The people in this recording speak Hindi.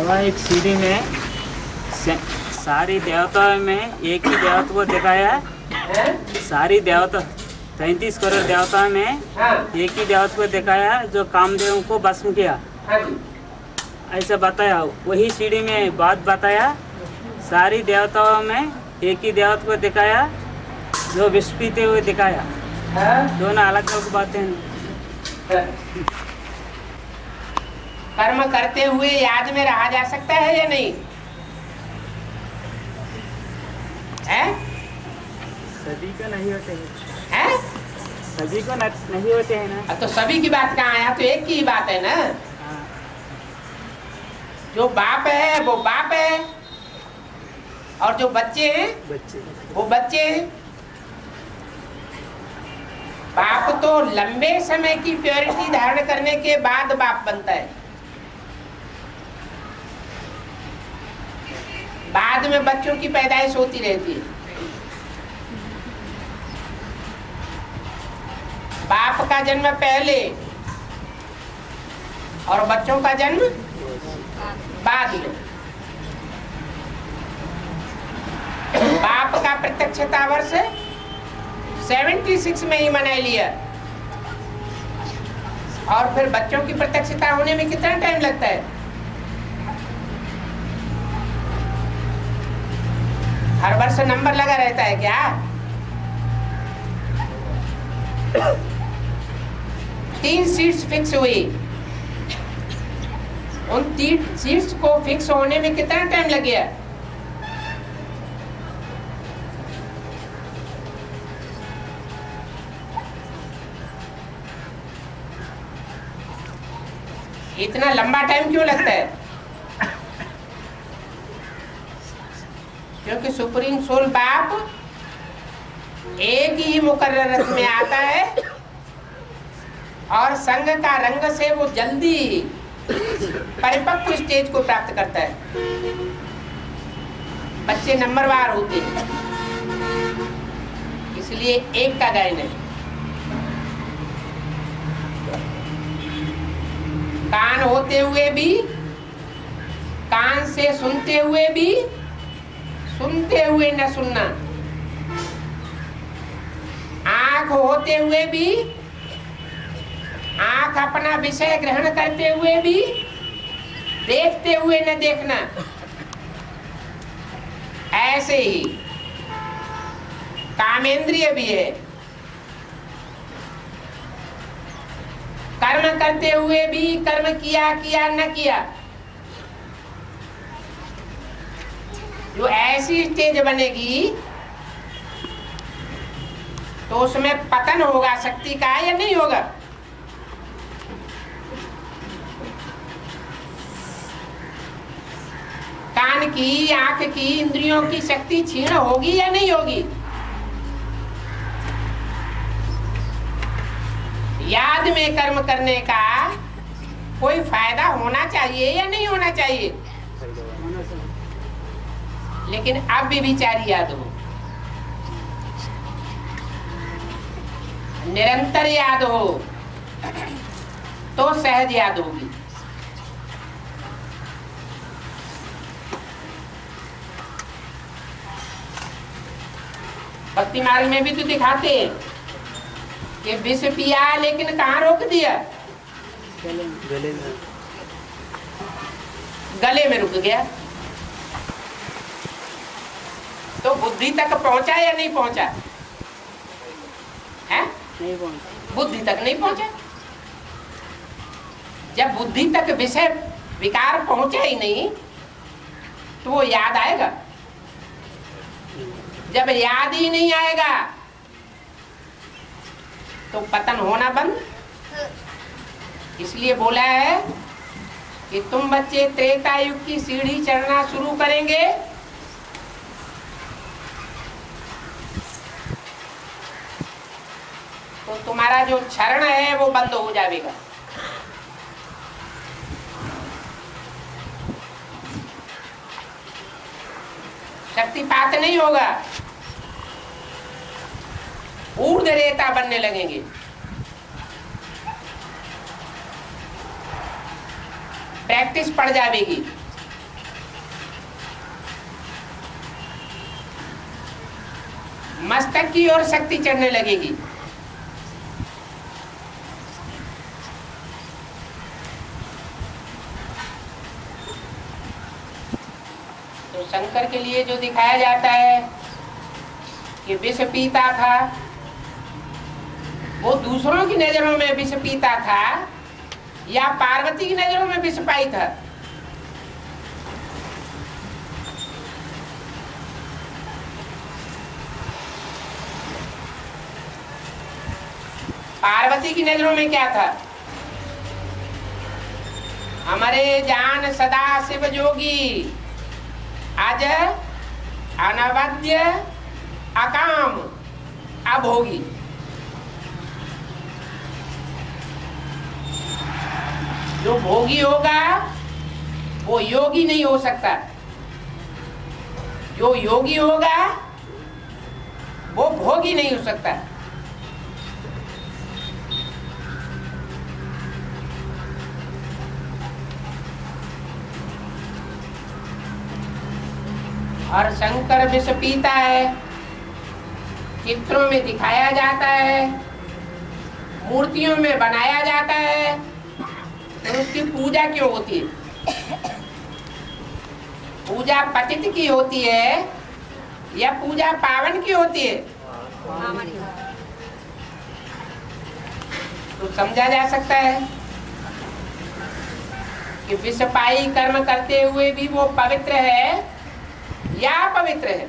वह एक सीढ़ी में सारी देवताओं में एक ही देवता को दिखाया। सारी देवता 33 करोड़ देवताओं में एक ही देवता को दिखाया जो कामदेव को भस्म किया। ऐसा बताया। वही सीढ़ी में बात बताया। सारी देवताओं में एक ही देवता को दिखाया जो विष पीते हुए दिखाया। दोनों अलग अलग बातें हैं। कर्म करते हुए याद में रहा जा सकता है या नहीं है? सभी को नहीं होते हैं? सभी को नहीं होते हैं ना। तो सभी की बात कहाँ है? तो एक की ही बात है ना। जो बाप है वो बाप है और जो बच्चे हैं वो बच्चे हैं। बाप तो लंबे समय की प्योरिटी धारण करने के बाद बाप बनता है। बाद में बच्चों की पैदाइश होती रहती है। बाप का जन्म पहले और बच्चों का जन्म बाद में। बाप का प्रत्यक्षता वर्ष 76 में ही मना लिया और फिर बच्चों की प्रत्यक्षता होने में कितना टाइम लगता है? हर वर्ष नंबर लगा रहता है क्या? 3 सीट्स फिक्स हुई। उन 3 सीट्स को फिक्स होने में कितना टाइम लग गया? इतना लंबा टाइम क्यों लगता है? क्योंकि सुप्रीम सोल बाप एक ही मुकर्रर रथ में आता है और संघ का रंग से वो जल्दी परिपक्व स्टेज को प्राप्त करता है। बच्चे नंबरवार होते हैं, इसलिए एक का गायन है। कान होते हुए भी, कान से सुनते हुए भी, सुनते हुए न सुनना। आंख होते हुए भी, आंख अपना विषय ग्रहण करते हुए भी, देखते हुए न देखना। ऐसे ही कामेंद्रिय भी है। कर्म करते हुए भी कर्म किया किया न किया। जो ऐसी स्टेज बनेगी तो उसमें पतन होगा शक्ति का या नहीं होगा? कान की, आंख की, इंद्रियों की शक्ति क्षीण होगी या नहीं होगी? याद में कर्म करने का कोई फायदा होना चाहिए या नहीं होना चाहिए? लेकिन अब भी विचारी याद हो, निरंतर याद हो तो सहज याद होगी। भक्ति मार्ग में भी तो दिखाते हैं कि विष पिया लेकिन कहाँ रोक दिया? गले में रुक गया। तो बुद्धि तक पहुंचा या नहीं पहुंचा? है? नहीं पहुंचा। बुद्धि तक नहीं पहुंचा। जब बुद्धि तक विषय विकार पहुंचा ही नहीं तो वो याद आएगा? जब याद ही नहीं आएगा तो पतन होना बंद। इसलिए बोला है कि तुम बच्चे त्रेता युग की सीढ़ी चढ़ना शुरू करेंगे तो तुम्हारा जो क्षरण है वो बंद हो जाएगा। शक्तिपात नहीं होगा, ऊर्ध्व रेता बनने लगेंगे। प्रैक्टिस पड़ जाएगी। मस्तक की ओर शक्ति चढ़ने लगेगी। तो शंकर के लिए जो दिखाया जाता है कि विष पीता था, वो दूसरों की नजरों में विष पीता था या पार्वती की नजरों में विष पाई था? पार्वती की नजरों में क्या था? हमारे जान सदा शिव जोगी, आज अनवद्य अकाम अभोगी। जो भोगी होगा वो योगी नहीं हो सकता, जो योगी होगा वो भोगी नहीं हो सकता। और शंकर विष पीता है, चित्रों में दिखाया जाता है, मूर्तियों में बनाया जाता है, तो उसकी पूजा क्यों होती है? पूजा पतित की होती है या पूजा पावन की होती है? तो समझा जा सकता है कि विषपाई कर्म करते हुए भी वो पवित्र है या अपवित्र है।